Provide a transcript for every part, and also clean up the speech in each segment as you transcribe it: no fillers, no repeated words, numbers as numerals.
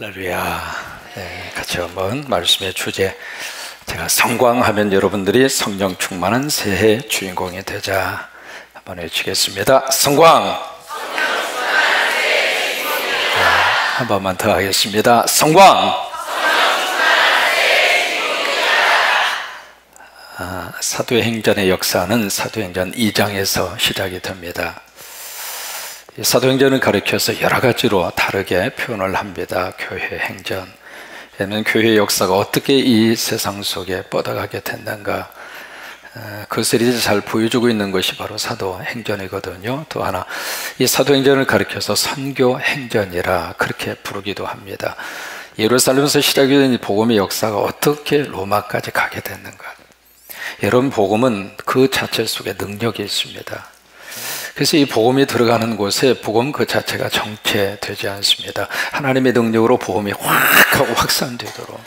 할렐루야. 네, 같이 한번 말씀의 주제, 제가 성광하면 여러분들이 성령 충만한 새해 주인공이 되자 한번 외치겠습니다. 성광! 한 번만 더 하겠습니다. 성광! 사도행전의 역사는 사도행전 2장에서 시작이 됩니다. 사도행전을 가리켜서 여러 가지로 다르게 표현을 합니다. 교회 행전에는 교회의 역사가 어떻게 이 세상 속에 뻗어가게 됐는가, 그것을 이제 잘 보여주고 있는 것이 바로 사도행전이거든요. 또 하나, 이 사도행전을 가리켜서 선교행전이라 그렇게 부르기도 합니다. 예루살렘에서 시작이 된 이 복음의 역사가 어떻게 로마까지 가게 됐는가. 여러분, 복음은 그 자체 속에 능력이 있습니다. 그래서 이 복음이 들어가는 곳에 복음 그 자체가 정체되지 않습니다. 하나님의 능력으로 복음이 확 하고 확산되도록,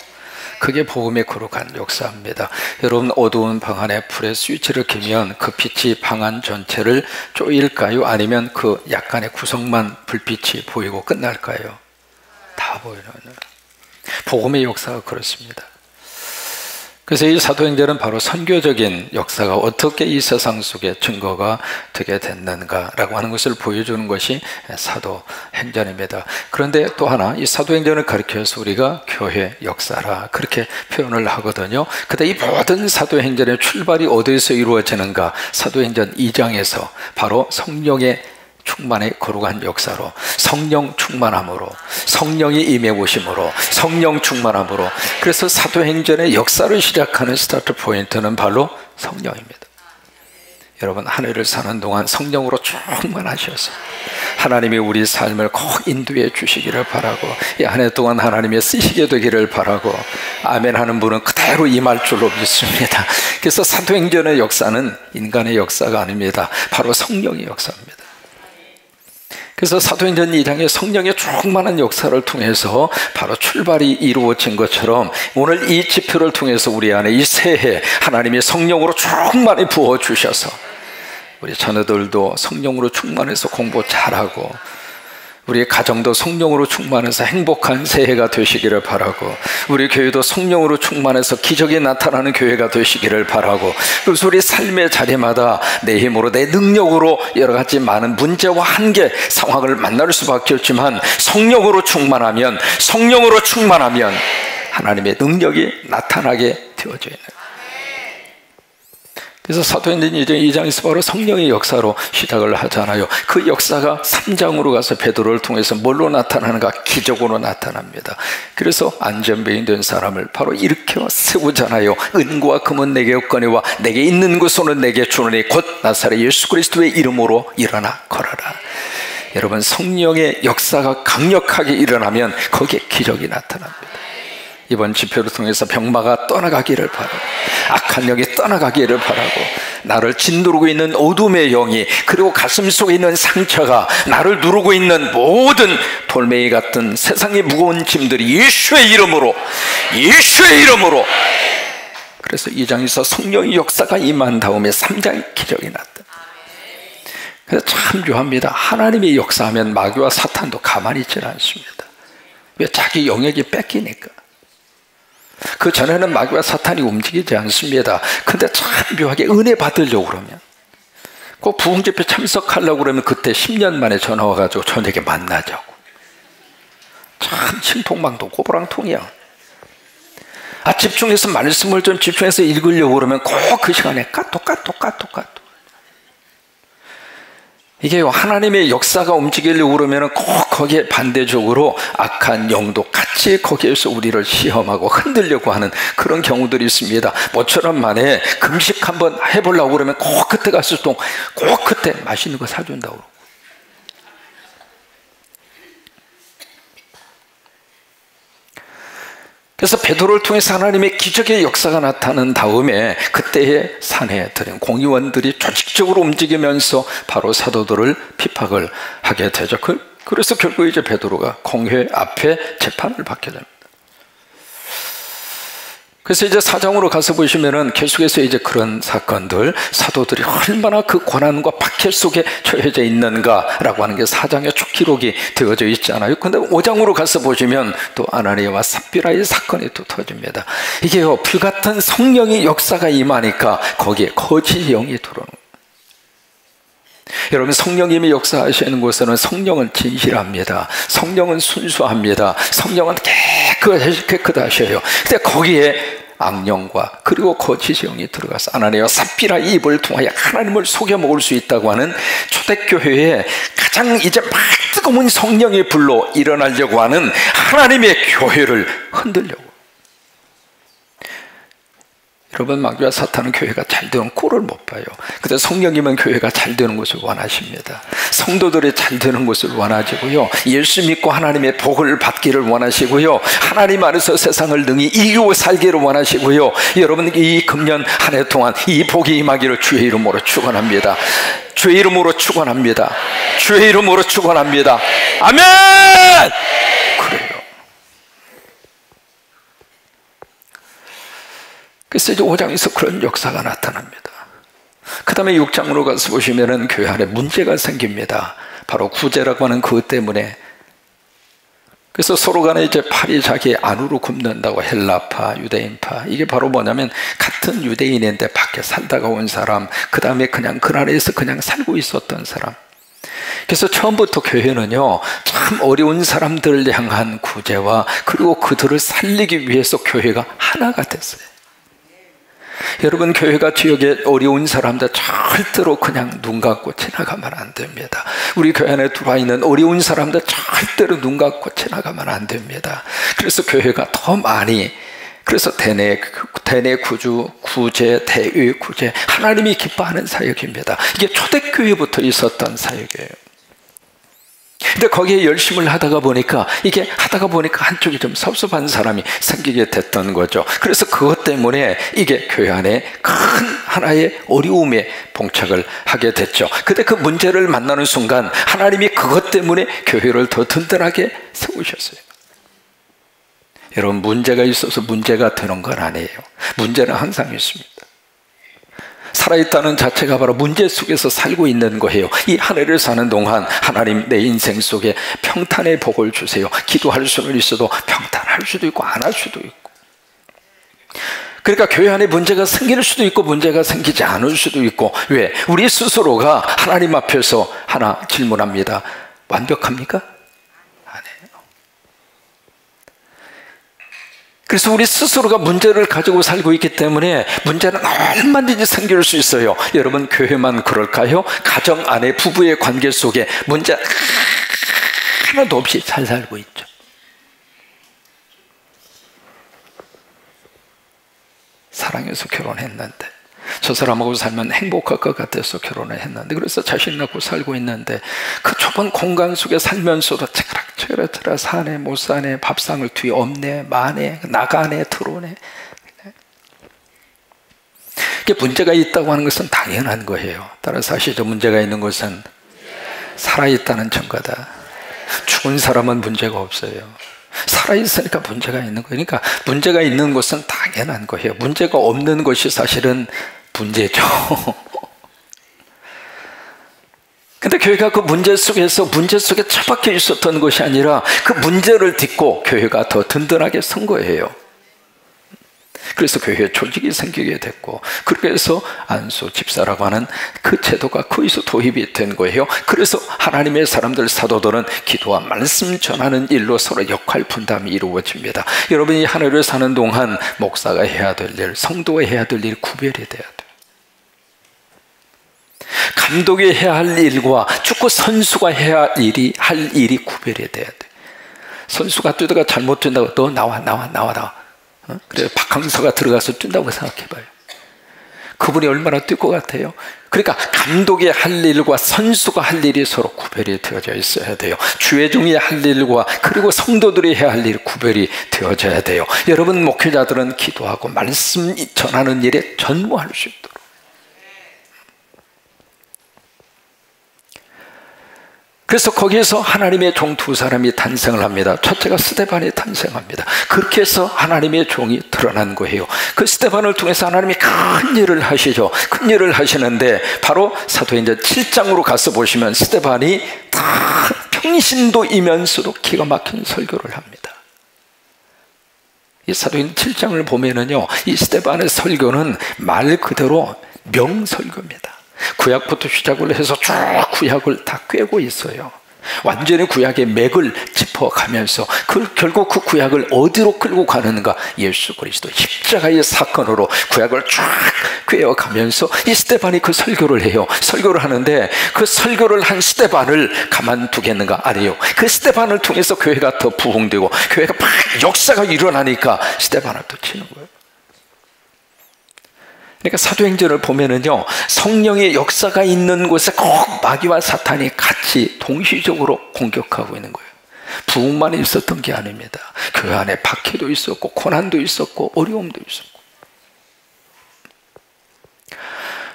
그게 복음의 거룩한 역사입니다. 여러분, 어두운 방 안에 불의 스위치를 켜면 그 빛이 방 안 전체를 쪼일까요? 아니면 그 약간의 구석만 불빛이 보이고 끝날까요? 다 보이는, 복음의 역사가 그렇습니다. 그래서 이 사도행전은 바로 선교적인 역사가 어떻게 이 세상 속에 증거가 되게 됐는가라고 하는 것을 보여주는 것이 사도행전입니다. 그런데 또 하나, 이 사도행전을 가리켜서 우리가 교회 역사라 그렇게 표현을 하거든요. 그런데 이 모든 사도행전의 출발이 어디에서 이루어지는가? 사도행전 2장에서 바로 성령의 충만의 거룩한 역사로, 성령 충만함으로, 성령이 임해 오심으로, 성령 충만함으로. 그래서 사도행전의 역사를 시작하는 스타트 포인트는 바로 성령입니다. 여러분, 한 해를 사는 동안 성령으로 충만하셔서 하나님이 우리 삶을 꼭 인도해 주시기를 바라고, 이 한 해 동안 하나님이 쓰시게 되기를 바라고, 아멘 하는 분은 그대로 임할 줄로 믿습니다. 그래서 사도행전의 역사는 인간의 역사가 아닙니다. 바로 성령의 역사입니다. 그래서 사도행전 2장의 성령의 충만한 역사를 통해서 바로 출발이 이루어진 것처럼, 오늘 이 지표를 통해서 우리 안에 이 새해 하나님이 성령으로 충만히 부어주셔서 우리 자녀들도 성령으로 충만해서 공부 잘하고, 우리 가정도 성령으로 충만해서 행복한 새해가 되시기를 바라고, 우리 교회도 성령으로 충만해서 기적이 나타나는 교회가 되시기를 바라고, 그래서 우리 삶의 자리마다 내 힘으로, 내 능력으로 여러 가지 많은 문제와 한계, 상황을 만날 수밖에 없지만 성령으로 충만하면 하나님의 능력이 나타나게 되어져 있는 거예요. 그래서 사도행전 2장에서 바로 성령의 역사로 시작을 하잖아요. 그 역사가 3장으로 가서 베드로를 통해서 뭘로 나타나는가? 기적으로 나타납니다. 그래서 안전병이 된 사람을 바로 일으켜 세우잖아요. 은과 금은 내게 없거니와 내게 있는 것으로는 내게 주노니 곧 나사렛 예수 그리스도의 이름으로 일어나 걸어라. 여러분, 성령의 역사가 강력하게 일어나면 거기에 기적이 나타납니다. 이번 집회를 통해서 병마가 떠나가기를 바라고, 악한 영이 떠나가기를 바라고, 나를 짓누르고 있는 어둠의 영이, 그리고 가슴 속에 있는 상처가, 나를 누르고 있는 모든 돌멩이 같은 세상의 무거운 짐들이 예수의 이름으로, 그래서 2장에서 성령의 역사가 임한 다음에 3장의 기적이 났다. 그래서 참 묘합니다. 하나님의 역사하면 마귀와 사탄도 가만히 있지 않습니다. 왜? 자기 영역이 뺏기니까. 그 전에는 마귀와 사탄이 움직이지 않습니다. 근데 참 묘하게 은혜 받으려고 그러면, 꼭 부흥집회 참석하려고 그러면 그때 10년 만에 전화 와가지고 저녁에 만나자고. 참 신통방통 꼬부랑통이야. 집중해서 말씀을 좀 집중해서 읽으려고 그러면 꼭 그 시간에 까똑. 이게 하나님의 역사가 움직이려고 그러면 꼭 거기에 반대적으로 악한 영도 같이 거기에서 우리를 시험하고 흔들려고 하는 그런 경우들이 있습니다. 모처럼 만에 금식 한번 해보려고 그러면 꼭 그때 가서 꼭 그때 맛있는 거 사준다고 그러고. 그래서 베드로를 통해서 하나님의 기적의 역사가 나타난 다음에 그때의 산헤드린 공의원들이 조직적으로 움직이면서 바로 사도들을 핍박을 하게 되죠. 그래서 결국 이제 베드로가 공회 앞에 재판을 받게 됩니다. 그래서 이제 4장으로 가서 보시면은 계속해서 이제 그런 사건들, 사도들이 얼마나 그 고난과 박해 속에 처해져 있는가라고 하는 게 4장에 쭉 기록이 되어져 있잖아요. 근데 5장으로 가서 보시면 또 아나니아와 삽비라의 사건이 또 터집니다. 이게요, 불같은 성령의 역사가 임하니까 거기에 거짓 영이 들어오는 거예요. 여러분, 성령님이 역사하시는 곳에는 성령은 진실합니다. 성령은 순수합니다. 성령은 깨끗하셔요. 근데 거기에 악령과 그리고 거짓 영이 들어가서 아나니아와 삽비라의 입을 통하여 하나님을 속여 먹을 수 있다고 하는 초대교회에 가장 이제 막 뜨거운 성령의 불로 일어나려고 하는 하나님의 교회를 흔들려고. 여러분, 마귀와 사탄은 교회가 잘 되는 꼴을 못 봐요. 근데 성령님은 교회가 잘 되는 것을 원하십니다. 성도들이 잘 되는 것을 원하시고요, 예수 믿고 하나님의 복을 받기를 원하시고요, 하나님 안에서 세상을 능히 이기고 살기를 원하시고요. 여러분, 이 금년 한 해 동안 이 복이 임하기를 주의 이름으로 축원합니다. 주의 이름으로 축원합니다. 주의 이름으로 축원합니다. 아멘. 그래요. 그래서 이제 5장에서 그런 역사가 나타납니다. 그 다음에 6장으로 가서 보시면은 교회 안에 문제가 생깁니다. 바로 구제라고 하는 그것 때문에. 그래서 서로 간에 이제 팔이 자기 안으로 굽는다고, 헬라파, 유대인파. 이게 바로 뭐냐면 같은 유대인인데 밖에 살다가 온 사람, 그 다음에 그냥 그 나라에서 그냥 살고 있었던 사람. 그래서 처음부터 교회는요, 참 어려운 사람들을 향한 구제와 그리고 그들을 살리기 위해서 교회가 하나가 됐어요. 여러분, 교회가 지역에 어려운 사람들 절대로 그냥 눈 감고 지나가면 안 됩니다. 우리 교회 안에 들어와 있는 어려운 사람들 절대로 눈 감고 지나가면 안 됩니다. 그래서 교회가 더 많이, 그래서 대내 구주, 구제, 대외 구제, 하나님이 기뻐하는 사역입니다. 이게 초대교회부터 있었던 사역이에요. 근데 거기에 열심을 하다가 보니까 한쪽이 좀 섭섭한 사람이 생기게 됐던 거죠. 그래서 그것 때문에 이게 교회 안에 큰 하나의 어려움에 봉착을 하게 됐죠. 근데 그 문제를 만나는 순간 하나님이 그것 때문에 교회를 더 든든하게 세우셨어요. 여러분, 문제가 있어서 문제가 되는 건 아니에요. 문제는 항상 있습니다. 살아있다는 자체가 바로 문제 속에서 살고 있는 거예요. 이 한 해를 사는 동안 하나님, 내 인생 속에 평탄의 복을 주세요. 기도할 수는 있어도 평탄할 수도 있고 안 할 수도 있고. 그러니까 교회 안에 문제가 생길 수도 있고 문제가 생기지 않을 수도 있고. 왜? 우리 스스로가 하나님 앞에서 하나 질문합니다. 완벽합니까? 그래서 우리 스스로가 문제를 가지고 살고 있기 때문에 문제는 얼마든지 생길 수 있어요. 여러분, 교회만 그럴까요? 가정 안에 부부의 관계 속에 문제 하나도 없이 잘 살고 있죠. 사랑해서 결혼했는데, 저 사람하고 살면 행복할 것 같아서 결혼을 했는데, 그래서 자신 낳고 살고 있는데 그 좁은 공간 속에 살면서도 체라체라 사네 못 사네, 밥상을 뒤에 없네 마네, 나가네 들어오네. 이게 문제가 있다고 하는 것은 당연한 거예요. 따라서 아시죠? 문제가 있는 것은 살아있다는 증거다. 죽은 사람은 문제가 없어요. 살아있으니까 문제가 있는 거예요. 그러니까 문제가 있는 것은 당연한 거예요. 문제가 없는 것이 사실은 문제죠. 근데 교회가 그 문제 속에 처박혀 있었던 것이 아니라 그 문제를 딛고 교회가 더 든든하게 선 거예요. 그래서 교회에 조직이 생기게 됐고, 그렇게 해서 안수 집사라고 하는 그 제도가 거기서 도입이 된 거예요. 그래서 하나님의 사람들, 사도들은 기도와 말씀 전하는 일로 서로 역할 분담이 이루어집니다. 여러분이 하늘을 사는 동안 목사가 해야 될 일, 성도가 해야 될 일 구별이 돼야 돼요. 감독이 해야 할 일과 축구 선수가 해야 할 일이 구별이 돼야 돼. 선수가 뛰다가 잘못 뛴다고 너 나와. 그래, 박항서가 들어가서 뛴다고 생각해봐요. 그분이 얼마나 뛸 것 같아요? 그러니까 감독이 할 일과 선수가 할 일이 서로 구별이 되어져 있어야 돼요. 주의종이 할 일과 그리고 성도들이 해야 할 일 구별이 되어져야 돼요. 여러분, 목회자들은 기도하고 말씀 전하는 일에 전무할 수 있도록. 그래서 거기에서 하나님의 종 두 사람이 탄생을 합니다. 첫째가 스데반이 탄생합니다. 그렇게 해서 하나님의 종이 드러난 거예요. 그 스데반을 통해서 하나님이 큰 일을 하시죠. 큰 일을 하시는데 바로 사도행전 7장으로 가서 보시면 스데반이 다 평신도이면서도 기가 막힌 설교를 합니다. 이 사도행전 7장을 보면은요, 이 스데반의 설교는 말 그대로 명설교입니다. 구약부터 시작을 해서 쭉 구약을 다 꿰고 있어요. 완전히 구약의 맥을 짚어가면서 결국 그 구약을 어디로 끌고 가는가? 예수 그리스도 십자가의 사건으로 구약을 쫙 꿰어가면서 이 스데반이 그 설교를 해요. 설교를 하는데 그 설교를 한 스데반을 가만두겠는가? 아니에요. 그 스데반을 통해서 교회가 더 부흥되고 교회가 막 역사가 일어나니까 스데반을 또 치는 거예요. 그러니까 사도행전을 보면은요, 성령의 역사가 있는 곳에 꼭 마귀와 사탄이 같이 동시적으로 공격하고 있는 거예요. 부흥만 있었던 게 아닙니다. 교회 안에 박해도 있었고 고난도 있었고 어려움도 있었고.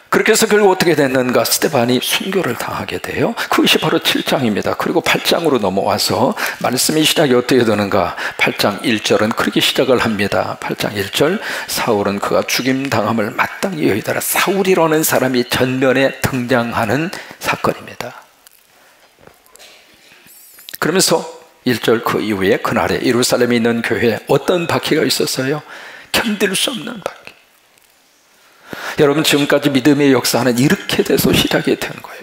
그렇게 해서 결국 어떻게 됐는가? 스데반이 순교를 당하게 돼요. 그것이 바로 7장입니다. 그리고 8장으로 넘어와서 말씀의 시작이 어떻게 되는가? 8장 1절은 그렇게 시작을 합니다. 8장 1절, 사울은 그가 죽임당함을 마땅히 여기다가 사울이라는 사람이 전면에 등장하는 사건입니다. 그러면서 1절 그 이후에 그날에 예루살렘에 있는 교회에 어떤 박해가 있었어요? 견딜 수 없는 박해. 여러분, 지금까지 믿음의 역사는 이렇게 돼서 시작이 된 거예요.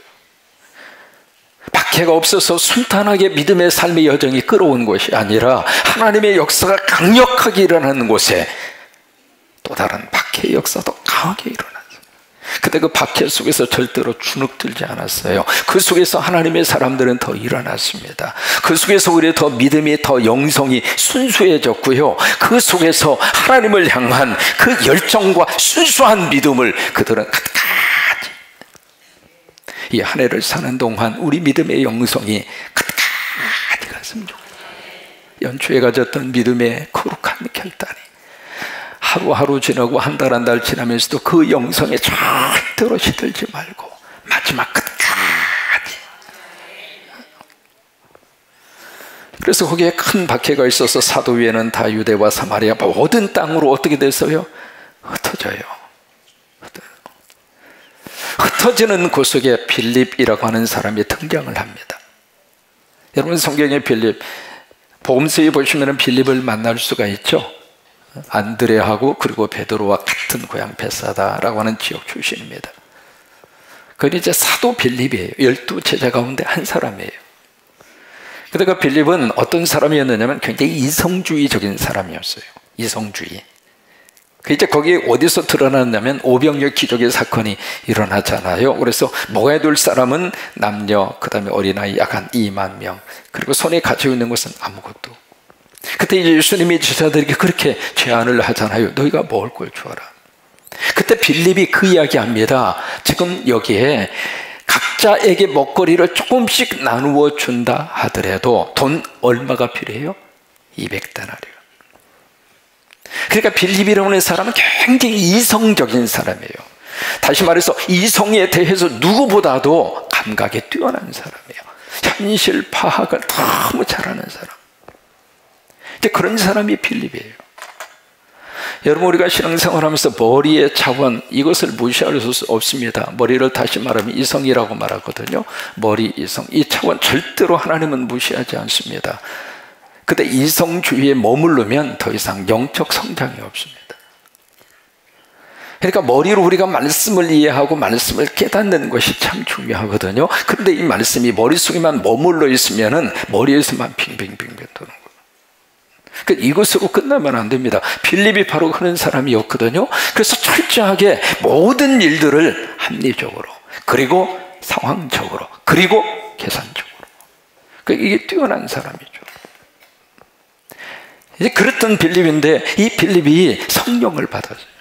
박해가 없어서 순탄하게 믿음의 삶의 여정이 끌어온 것이 아니라 하나님의 역사가 강력하게 일어나는 곳에 또 다른 박해의 역사도 강하게 일어났어요. 그때 그 박해 속에서 절대로 주눅들지 않았어요. 그 속에서 하나님의 사람들은 더 일어났습니다. 그 속에서 우리의 더 믿음이 더 영성이 순수해졌고요, 그 속에서 하나님을 향한 그 열정과 순수한 믿음을 그들은 끝까지, 이 한 해를 사는 동안 우리 믿음의 영성이 끝까지 갔으면 좋겠어요. 연초에 가졌던 믿음의 거룩한 결단이 하루하루 지나고 한 달 한 달 지나면서도 그 영성에 절대로 시들지 말고 마지막 끝까지. 그래서 거기에 큰 박해가 있어서 사도 위에는 다 유대와 사마리아 모든 땅으로 어떻게 됐어요? 흩어져요. 흩어지는 곳 속에 빌립이라고 하는 사람이 등장을 합니다. 여러분, 성경의 빌립, 복음서에 보시면 빌립을 만날 수가 있죠. 안드레하고 그리고 베드로와 같은 고향 베사다라고 하는 지역 출신입니다. 그건 이제 사도 빌립이에요. 12제자 가운데 한 사람이에요. 그러니까 빌립은 어떤 사람이었느냐면 굉장히 이성주의적인 사람이었어요. 이성주의. 이제 거기 어디서 드러났냐면 오병이어 기적의 사건이 일어나잖아요. 그래서 먹어야 될 사람은 남녀, 그 다음에 어린아이 약 한 2만 명, 그리고 손에 가지고 있는 것은 아무것도. 그때 이제 예수님이 제자들에게 그렇게 제안을 하잖아요. 너희가 먹을 걸 주어라. 그때 빌립이 그 이야기 합니다. 지금 여기에 각자에게 먹거리를 조금씩 나누어 준다 하더라도 돈 얼마가 필요해요? 200데나리온. 그러니까 빌립이라는 사람은 굉장히 이성적인 사람이에요. 다시 말해서 이성에 대해서 누구보다도 감각이 뛰어난 사람이에요. 현실 파악을 너무 잘하는 사람. 그런 사람이 빌립이에요. 여러분, 우리가 신앙생활하면서 머리의 차원, 이것을 무시할 수 없습니다. 머리를 다시 말하면 이성이라고 말하거든요. 머리, 이성, 이 차원 절대로 하나님은 무시하지 않습니다. 근데 이성주의에 머무르면 더 이상 영적 성장이 없습니다. 그러니까 머리로 우리가 말씀을 이해하고 말씀을 깨닫는 것이 참 중요하거든요. 그런데 이 말씀이 머릿속에만 머물러 있으면은 머리에서만 빙빙빙빙 도는 거예요. 그러니까 이것으로 끝나면 안 됩니다. 빌립이 바로 그런 사람이었거든요. 그래서 철저하게 모든 일들을 합리적으로, 그리고 상황적으로, 그리고 계산적으로. 그러니까 이게 뛰어난 사람이죠. 이제 그랬던 빌립인데 이 빌립이 성령을 받았어요.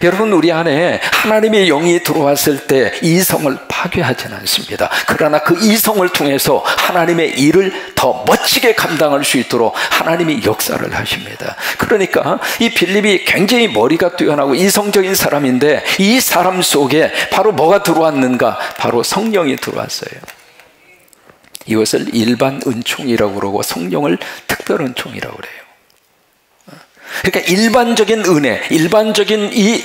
여러분, 우리 안에 하나님의 영이 들어왔을 때 이성을 파괴하지는 않습니다. 그러나 그 이성을 통해서 하나님의 일을 더 멋지게 감당할 수 있도록 하나님이 역사를 하십니다. 그러니까 이 빌립이 굉장히 머리가 뛰어나고 이성적인 사람인데 이 사람 속에 바로 뭐가 들어왔는가? 바로 성령이 들어왔어요. 이것을 일반 은총이라고 그러고 성령을 특별 은총이라고 그래요. 그러니까 일반적인 은혜, 일반적인 이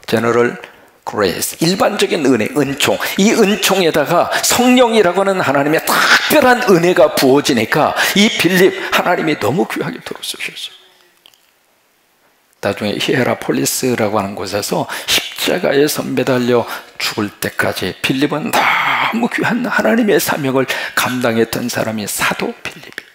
제너럴 그레이스, 일반적인 은혜, 은총, 이 은총에다가 성령이라고 하는 하나님의 특별한 은혜가 부어지니까 이 빌립 하나님이 너무 귀하게 들어쓰셨어요. 나중에 히에라폴리스라고 하는 곳에서 십자가에서 매달려 죽을 때까지 빌립은 너무 귀한 하나님의 사명을 감당했던 사람이 사도 빌립이에요.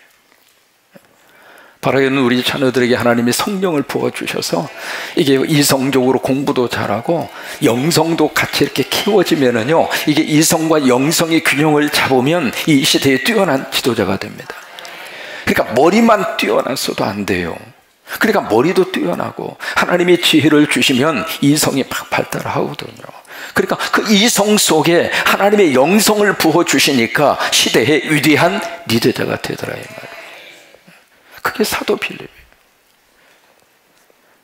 바로 우리 자녀들에게 하나님이 성령을 부어주셔서 이게 이성적으로 공부도 잘하고 영성도 같이 이렇게 키워지면은요, 이게 이성과 영성의 균형을 잡으면 이 시대에 뛰어난 지도자가 됩니다. 그러니까 머리만 뛰어났어도 안 돼요. 그러니까 머리도 뛰어나고 하나님의 지혜를 주시면 이성이 막 발달하거든요. 그러니까 그 이성 속에 하나님의 영성을 부어주시니까 시대의 위대한 리더자가 되더라 이 말이에요. 그게 사도 빌립이에요.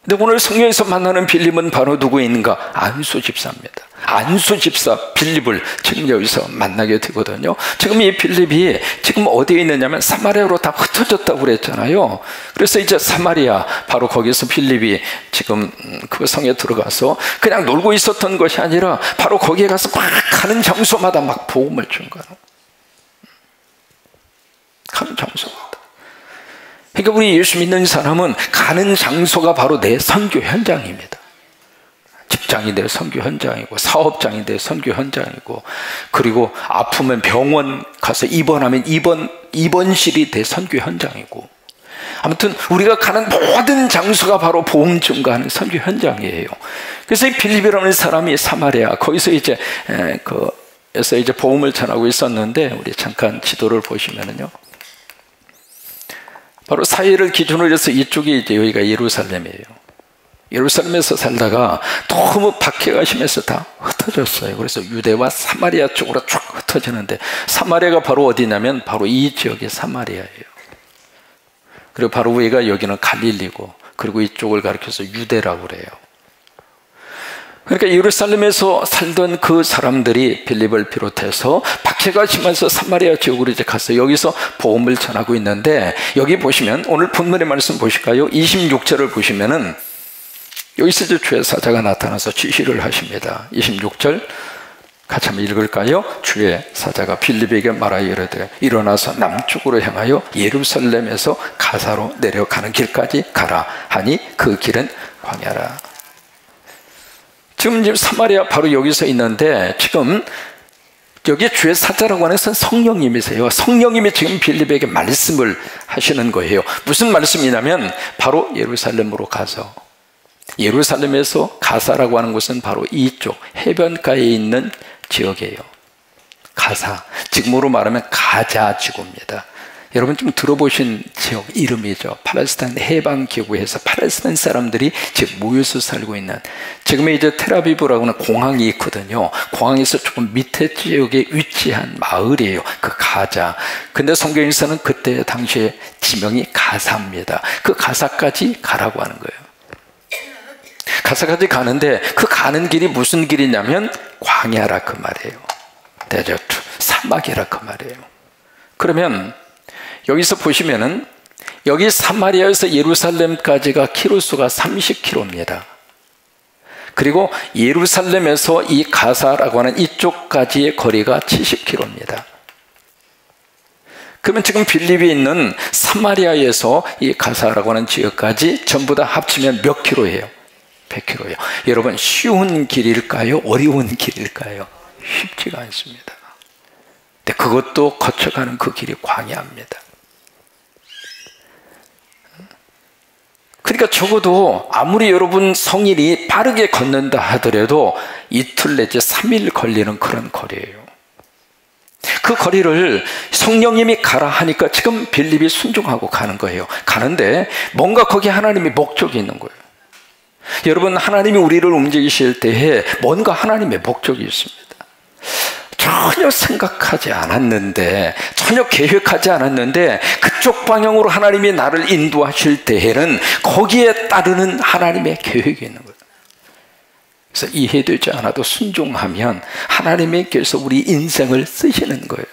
근데 오늘 성경에서 만나는 빌립은 바로 누구인가? 안수 집사입니다. 안수 집사 빌립을 지금 여기서 만나게 되거든요. 지금 이 빌립이 지금 어디에 있느냐면 사마리아로 다 흩어졌다고 그랬잖아요. 그래서 이제 사마리아, 바로 거기서 빌립이 지금 그 성에 들어가서 그냥 놀고 있었던 것이 아니라 바로 거기에 가서 막 가는 장소마다 막 복음을 준 거예요. 가는 장소마다. 그러니까 우리 예수 믿는 사람은 가는 장소가 바로 내 선교 현장입니다. 직장이 내 선교 현장이고, 사업장이 내 선교 현장이고, 그리고 아프면 병원 가서 입원하면 입원실이 내 선교 현장이고, 아무튼 우리가 가는 모든 장소가 바로 복음 증거하는 선교 현장이에요. 그래서 이 빌립이라는 사람이 사마리아 거기서 이제 그래서 이제 복음을 전하고 있었는데, 우리 잠깐 지도를 보시면은요, 바로 사해를 기준으로 해서 이쪽이 이제 여기가 예루살렘이에요. 예루살렘에서 살다가 너무 박해가 심해서 다 흩어졌어요. 그래서 유대와 사마리아 쪽으로 쭉 흩어지는데, 사마리아가 바로 어디냐면 바로 이 지역이 사마리아예요. 그리고 바로 위가 여기는 갈릴리고, 그리고 이쪽을 가리켜서 유대라고 그래요. 그러니까 예루살렘에서 살던 그 사람들이 빌립을 비롯해서 박해가 심해서 사마리아 지역으로 이제 가서 여기서 복음을 전하고 있는데, 여기 보시면 오늘 본문의 말씀 보실까요? 26절을 보시면은 여기서 이제 주의 사자가 나타나서 지시를 하십니다. 26절 같이 한번 읽을까요? 주의 사자가 빌립에게 말하여 이르되 일어나서 남쪽으로 향하여 예루살렘에서 가사로 내려가는 길까지 가라 하니 그 길은 광야라. 지금 사마리아 바로 여기서 있는데, 지금 여기 주의 사자라고 하는 것은 성령님이세요. 성령님이 지금 빌립에게 말씀을 하시는 거예요. 무슨 말씀이냐면 바로 예루살렘으로 가서, 예루살렘에서 가사라고 하는 곳은 바로 이쪽 해변가에 있는 지역이에요. 가사, 지금으로 말하면 가자 지구입니다. 여러분 좀 들어보신 지역 이름이죠. 팔레스타인 해방기구에서 팔레스타인 사람들이 지금 모여서 살고 있는, 지금의 이제 텔아비브라고 하는 공항이 있거든요. 공항에서 조금 밑에 지역에 위치한 마을이에요. 그 가자. 근데 성경에서는 그때 당시에 지명이 가사입니다. 그 가사까지 가라고 하는 거예요. 가사까지 가는데 그 가는 길이 무슨 길이냐면 광야라 그 말이에요. 데저트, 사막이라 그 말이에요. 그러면 여기서 보시면은 여기 사마리아에서 예루살렘까지가 키로수가 30km입니다. 그리고 예루살렘에서 이 가사라고 하는 이쪽까지의 거리가 70km입니다. 그러면 지금 빌립이 있는 사마리아에서 이 가사라고 하는 지역까지 전부 다 합치면 몇 킬로예요? 100km예요. 여러분 쉬운 길일까요? 어려운 길일까요? 쉽지가 않습니다. 근데 그것도 거쳐가는 그 길이 광야입니다. 그러니까 적어도 아무리 여러분 성일이 빠르게 걷는다 하더라도 이틀 내지 3일 걸리는 그런 거리예요. 그 거리를 성령님이 가라 하니까 지금 빌립이 순종하고 가는 거예요. 가는데 뭔가 거기에 하나님의 목적이 있는 거예요. 여러분 하나님이 우리를 움직이실 때에 뭔가 하나님의 목적이 있습니다. 전혀 생각하지 않았는데, 전혀 계획하지 않았는데 그쪽 방향으로 하나님이 나를 인도하실 때에는 거기에 따르는 하나님의 계획이 있는 거예요. 그래서 이해되지 않아도 순종하면 하나님께서 우리 인생을 쓰시는 거예요.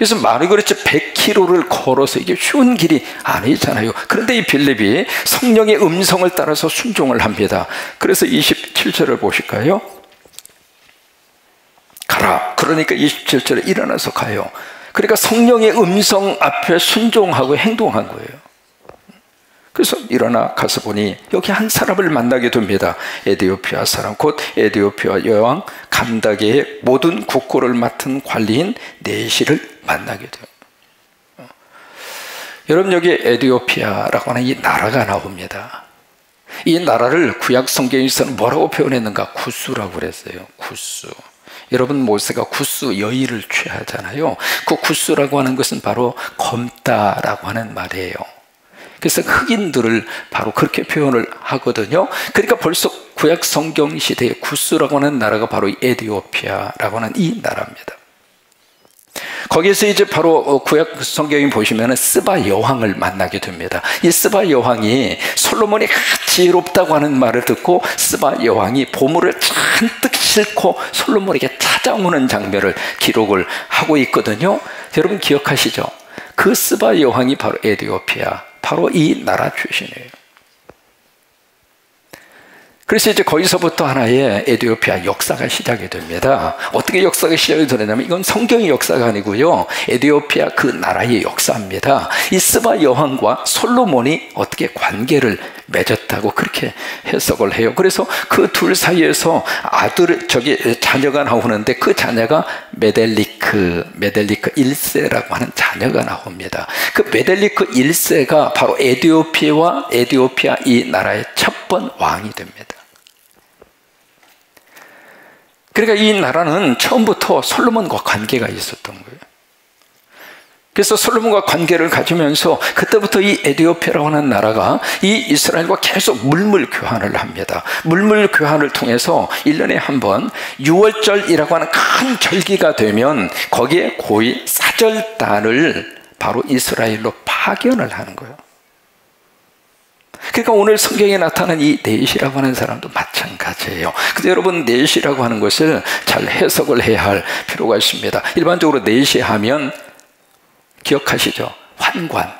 그래서 말이 그렇지 100km를 걸어서 이게 쉬운 길이 아니잖아요. 그런데 이 빌립이 성령의 음성을 따라서 순종을 합니다. 그래서 27절을 보실까요? 가라. 그러니까 27절에 일어나서 가요. 그러니까 성령의 음성 앞에 순종하고 행동한 거예요. 그래서 일어나 가서 보니 여기 한 사람을 만나게 됩니다. 에디오피아 사람, 곧 에디오피아 여왕 감다게의 모든 국고를 맡은 관리인 네시를 만나게 돼요. 여러분, 여기 에디오피아라고 하는 이 나라가 나옵니다. 이 나라를 구약 성경에서는 뭐라고 표현했는가? 구스라고 그랬어요. 구스. 여러분, 모세가 구스 여의를 취하잖아요. 그 구스라고 하는 것은 바로 검다라고 하는 말이에요. 그래서 흑인들을 바로 그렇게 표현을 하거든요. 그러니까 벌써 구약 성경 시대에 구스라고 하는 나라가 바로 에디오피아라고 하는 이 나라입니다. 거기에서 이제 바로 구약 성경에 보시면 스바 여왕을 만나게 됩니다. 이 스바 여왕이 솔로몬이 지혜롭다고 하는 말을 듣고 스바 여왕이 보물을 잔뜩 싣고 솔로몬에게 찾아오는 장면을 기록을 하고 있거든요. 여러분 기억하시죠? 그 스바 여왕이 바로 에디오피아, 바로 이 나라 출신이에요. 그래서 이제 거기서부터 하나의 에디오피아 역사가 시작이 됩니다. 어떻게 역사가 시작이 되냐면 이건 성경의 역사가 아니고요, 에디오피아 그 나라의 역사입니다. 이 스바 여왕과 솔로몬이 어떻게 관계를 맺었다고 그렇게 해석을 해요. 그래서 그 둘 사이에서 자녀가 나오는데 그 자녀가 메델리크 1세라고 하는 자녀가 나옵니다. 그 메델리크 1세가 바로 에디오피아 이 나라의 첫 번 왕이 됩니다. 그러니까 이 나라는 처음부터 솔로몬과 관계가 있었던 거예요. 그래서 솔로몬과 관계를 가지면서 그때부터 이 에디오피아라고 하는 나라가 이 이스라엘과 계속 물물 교환을 합니다. 물물 교환을 통해서 1년에 한 번 유월절이라고 하는 큰 절기가 되면 거기에 고위 사절단을 바로 이스라엘로 파견을 하는 거예요. 그러니까 오늘 성경에 나타난 이 넷이라고 하는 사람도 마찬가지예요. 근데 여러분, 넷이라고 하는 것을 잘 해석을 해야 할 필요가 있습니다. 일반적으로 넷이 하면 기억하시죠? 환관.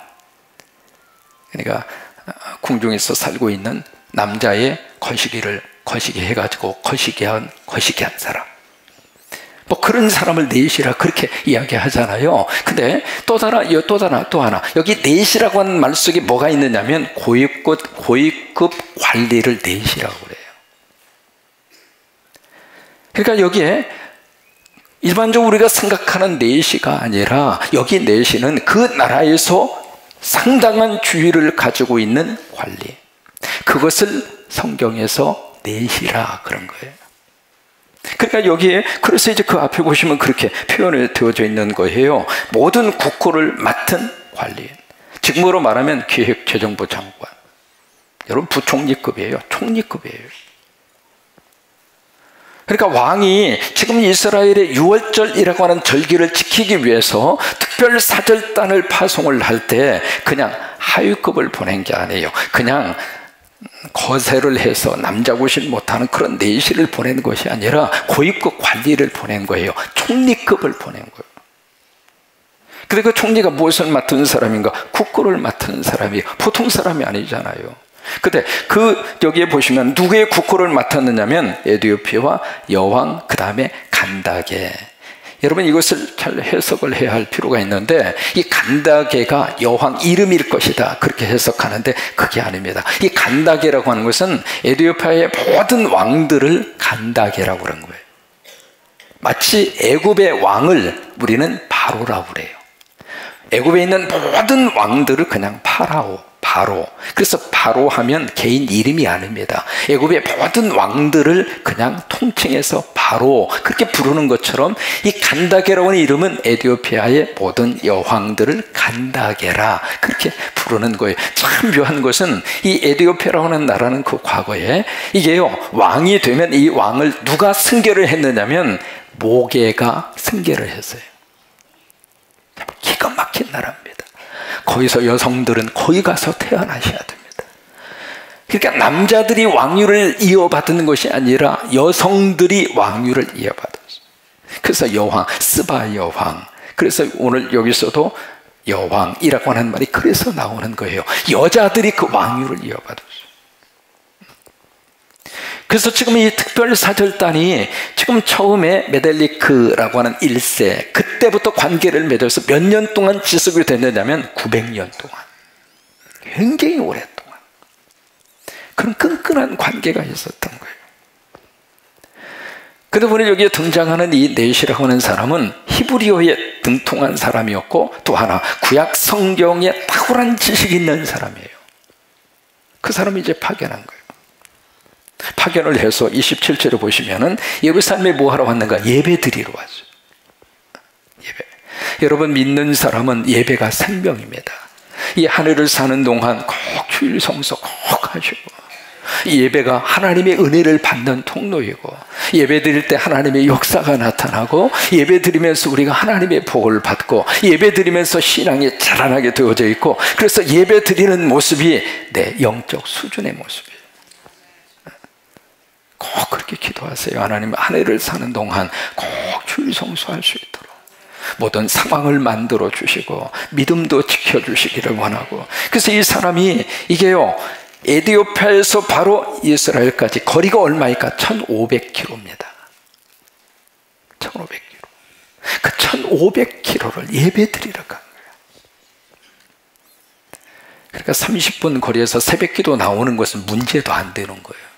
그러니까 궁중에서 살고 있는 남자의 거시기 해가지고 거시기한 사람. 뭐 그런 사람을 넷이라 그렇게 이야기하잖아요. 근데 또 하나 여기 넷이라고 하는 말 속에 뭐가 있느냐면 고위급 관리를 넷이라고 그래요. 그러니까 여기에 일반적으로 우리가 생각하는 넷이가 아니라 여기 넷이는 그 나라에서 상당한 주의를 가지고 있는 관리, 그것을 성경에서 넷이라 그런 거예요. 그러니까 여기에, 그래서 이제 그 앞에 보시면 그렇게 표현이 되어져 있는 거예요. 모든 국고를 맡은 관리인, 직무로 말하면 기획재정부 장관. 여러분 부총리급이에요. 총리급이에요. 그러니까 왕이 지금 이스라엘의 유월절이라고 하는 절기를 지키기 위해서 특별 사절단을 파송을 할 때 그냥 하위급을 보낸 게 아니에요. 그냥 거세를 해서 남자구실 못하는 그런 내시를 보낸 것이 아니라 고위급 관리를 보낸 거예요. 총리급을 보낸 거예요. 근데 그 총리가 무엇을 맡은 사람인가? 국고를 맡은 사람이 보통 사람이 아니잖아요. 근데 여기에 보시면 누구의 국고를 맡았느냐면 에디오피아와 여왕, 그 다음에 간다게. 여러분 이것을 잘 해석을 해야 할 필요가 있는데, 이 간다게가 여왕 이름일 것이다 그렇게 해석하는데 그게 아닙니다. 이 간다게라고 하는 것은 에디오피아의 모든 왕들을 간다게라고 그런 거예요. 마치 애굽의 왕을 우리는 바로라고 그래요. 애굽에 있는 모든 왕들을 그냥 바로. 그래서 바로 하면 개인 이름이 아닙니다. 애굽의 모든 왕들을 그냥 통칭해서 바로 그렇게 부르는 것처럼 이 간다게라고 하는 이름은 에디오피아의 모든 여왕들을 간다게라 그렇게 부르는 거예요. 참 묘한 것은 이 에디오피아라고 하는 나라는 그 과거에 이게요, 왕이 되면 이 왕을 누가 승계를 했느냐면 모계가 승계를 했어요. 기가 막힌 나라입니다. 거기서 여성들은 거기 가서 태어나셔야 됩니다. 그러니까 남자들이 왕위를 이어받는 것이 아니라 여성들이 왕위를 이어받았어요. 그래서 여왕, 스바 여왕, 그래서 오늘 여기서도 여왕이라고 하는 말이 그래서 나오는 거예요. 여자들이 그 왕위를 이어받았어요. 그래서 지금 이 특별 사절단이 지금 처음에 메델리크라고 하는 1세 그때부터 관계를 맺어서 몇 년 동안 지속이 됐느냐면 900년 동안, 굉장히 오랫동안 그런 끈끈한 관계가 있었던 거예요. 그런데 보니 여기에 등장하는 이 넷이라고 하는 사람은 히브리어에 등통한 사람이었고, 또 하나 구약 성경에 탁월한 지식이 있는 사람이에요. 그 사람이 이제 파견한 거예요. 파견을 해서 27절에 보시면은 예루살렘에 뭐 하러 왔는가? 예배 드리러 왔어요. 예배. 여러분, 믿는 사람은 예배가 생명입니다. 이 한 해를 사는 동안 꼭 주일 성수 꼭 하시고, 이 예배가 하나님의 은혜를 받는 통로이고, 예배 드릴 때 하나님의 역사가 나타나고, 예배 드리면서 우리가 하나님의 복을 받고, 예배 드리면서 신앙이 자라나게 되어져 있고, 그래서 예배 드리는 모습이 내 영적 수준의 모습이에요. 꼭 그렇게 기도하세요. 하나님, 한 해를 사는 동안 꼭 주일 성수할 수 있도록 모든 상황을 만들어 주시고 믿음도 지켜주시기를 원하고. 그래서 이 사람이 이게요, 에디오피아에서 바로 이스라엘까지 거리가 얼마일까? 1500km입니다. 1500km. 그 1500km를 예배 드리러 간 거예요. 그러니까 30분 거리에서 새벽 기도 나오는 것은 문제도 안 되는 거예요.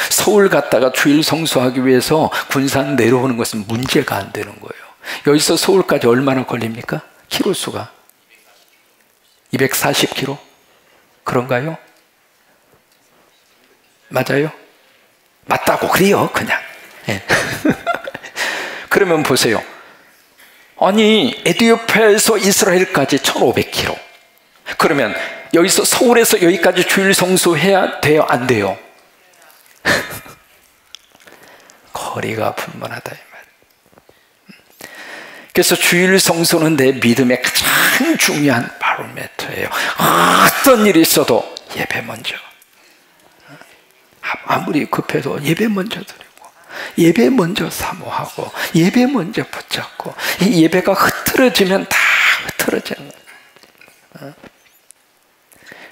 서울 갔다가 주일 성수하기 위해서 군산 내려오는 것은 문제가 안 되는 거예요. 여기서 서울까지 얼마나 걸립니까? 키로수가 240km? 그런가요? 맞아요? 맞다고 그래요, 그냥. 예. 그러면 보세요. 아니, 에티오피아에서 이스라엘까지 1500km. 그러면 여기서 서울에서 여기까지 주일 성수해야 돼요, 안 돼요? 거리가 분분하다 이 말. 그래서 주일 성수는 내 믿음의 가장 중요한 바로미터예요. 어떤 일이 있어도 예배 먼저. 아무리 급해도 예배 먼저 드리고, 예배 먼저 사모하고, 예배 먼저 붙잡고. 이 예배가 흐트러지면 다 흐트러지는 거예요.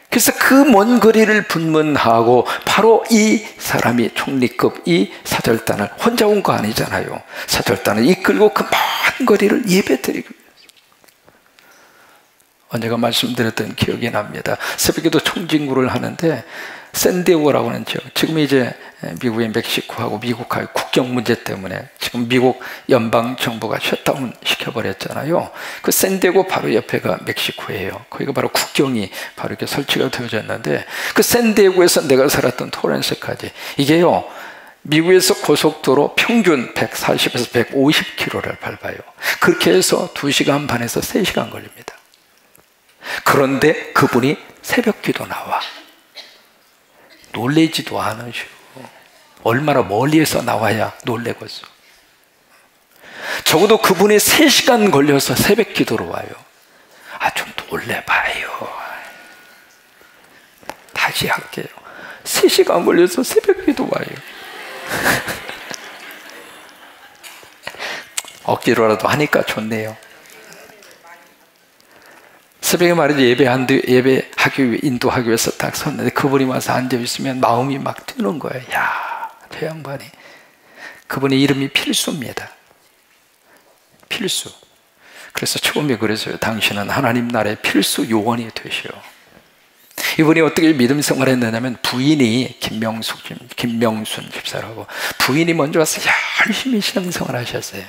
그래서 그 먼 거리를 분문하고, 바로 이 사람이 총리급 이 사절단을 혼자 온 거 아니잖아요. 사절단을 이끌고 그 먼 거리를 예배 드리기 위해서. 언제가 말씀드렸던 기억이 납니다. 새벽에도 청진구를 하는데 샌디에고라고 하는 지역, 지금 이제 미국의 멕시코하고 미국하고 국경 문제 때문에 지금 미국 연방 정부가 셧다운 시켜버렸잖아요. 그 샌디에고 바로 옆에가 멕시코예요. 거기가 바로 국경이 바로 이렇게 설치가 되어져 있는데, 그 샌디에고에서 내가 살았던 토렌스까지, 이게요, 미국에서 고속도로 평균 140에서 150km를 밟아요. 그렇게 해서 2시간 반에서 3시간 걸립니다. 그런데 그분이 새벽 기도 나와. 놀래지도 않으시고, 얼마나 멀리에서 나와야 놀래겠어. 적어도 그분이 3시간 걸려서 새벽 기도로 와요. 좀 놀래봐요. 다시 할게요. 3시간 걸려서 새벽 기도 와요. 억지로라도 하니까 좋네요. 새벽에 말이죠, 예배하기, 인도하기 위해서 딱 섰는데 그분이 와서 앉아있으면 마음이 막 뛰는 거예요. 야, 저 양반이. 그분의 이름이 필수입니다. 필수. 그래서 처음에 그랬어요. 당신은 하나님 나라의 필수 요원이 되시오. 이분이 어떻게 믿음 생활을 했느냐면, 부인이 김명순 집사라고, 부인이 먼저 와서 열심히 신앙생활 하셨어요.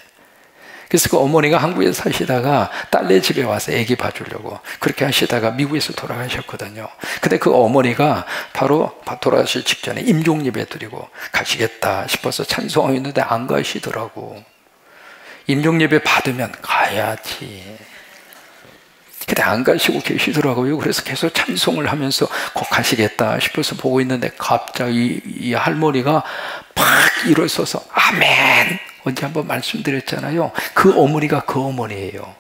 그래서 그 어머니가 한국에 사시다가 딸네 집에 와서 애기 봐주려고 그렇게 하시다가 미국에서 돌아가셨거든요. 근데 그 어머니가 바로 돌아가실 직전에 임종예배 드리고 가시겠다 싶어서 찬송하고 있는데 안 가시더라고. 임종예배 받으면 가야지. 근데 안 가시고 계시더라고요. 그래서 계속 찬송을 하면서 곧 가시겠다 싶어서 보고 있는데 갑자기 이 할머니가 팍 일어서서 아멘! 언제 한번 말씀드렸잖아요. 그 어머니가 그 어머니예요.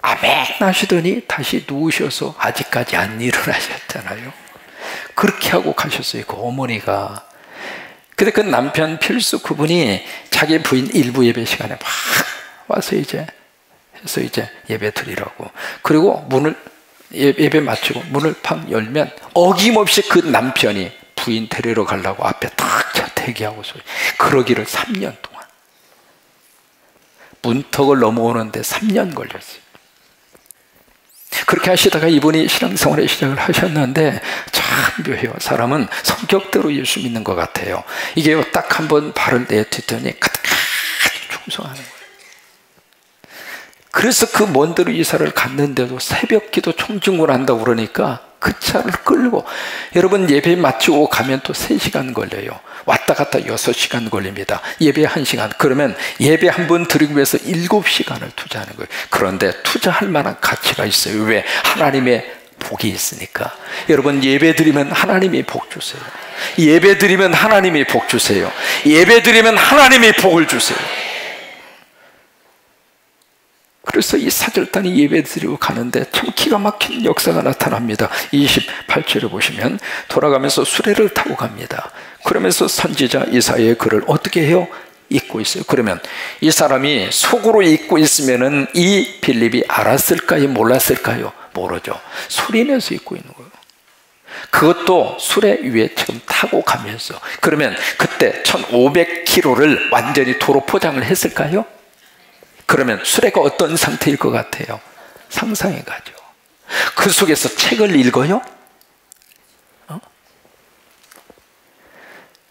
아멘 하시더니 다시 누우셔서 아직까지 안 일어나셨잖아요. 그렇게 하고 가셨어요, 그 어머니가. 근데 그 남편 필수 그분이 자기 부인 일부 예배 시간에 막 와서 이제 해서 이제 예배 드리라고. 그리고 예배 마치고 문을 팍 열면 어김없이 그 남편이 부인 데리러 가려고 앞에 딱 대기하고 소리. 그러기를 3년 동안. 문턱을 넘어오는데 3년 걸렸어요. 그렇게 하시다가 이분이 신앙생활의 시작을 하셨는데 참 묘해요. 사람은 성격대로 예수 믿는 것 같아요. 이게요, 딱 한번 발을 내딛더니 가득가득 충성하는 거예요. 그래서 그 먼 데로 이사를 갔는데도 새벽 기도 총증을 한다고 그러니까 그 차를 끌고, 여러분 예배 마치고 가면 또 3시간 걸려요. 왔다 갔다 6시간 걸립니다. 예배 1시간. 그러면 예배 한 번 드리기 위해서 7시간을 투자하는 거예요. 그런데 투자할 만한 가치가 있어요. 왜? 하나님의 복이 있으니까. 여러분 예배 드리면 하나님이 복 주세요. 예배 드리면 하나님이 복 주세요. 예배 드리면 하나님이 복을 주세요. 그래서 이 사절단이 예배 드리고 가는데 참 기가 막힌 역사가 나타납니다. 28절에 보시면 돌아가면서 수레를 타고 갑니다. 그러면서 선지자 이사야의 글을 어떻게 해요? 읽고 있어요. 그러면 이 사람이 속으로 읽고 있으면은 이 빌립이 알았을까요? 몰랐을까요? 모르죠. 소리내서 읽고 있는 거예요. 그것도 수레 위에 지금 타고 가면서. 그러면 그때 1500km를 완전히 도로 포장을 했을까요? 그러면 수레가 어떤 상태일 것 같아요? 상상해 가죠. 그 속에서 책을 읽어요?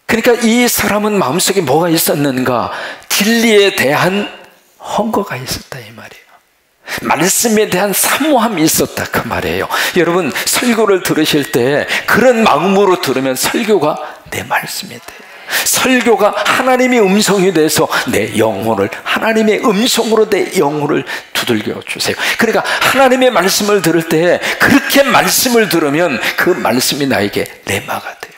그러니까 이 사람은 마음속에 뭐가 있었는가? 진리에 대한 헌거가 있었다 이 말이에요. 말씀에 대한 사모함이 있었다 그 말이에요. 여러분 설교를 들으실 때 그런 마음으로 들으면 설교가 내 말씀이 돼요. 설교가 하나님의 음성이 돼서 내 영혼을, 하나님의 음성으로 내 영혼을 두들겨 주세요. 그러니까 하나님의 말씀을 들을 때 그렇게 말씀을 들으면 그 말씀이 나에게 레마가 돼요.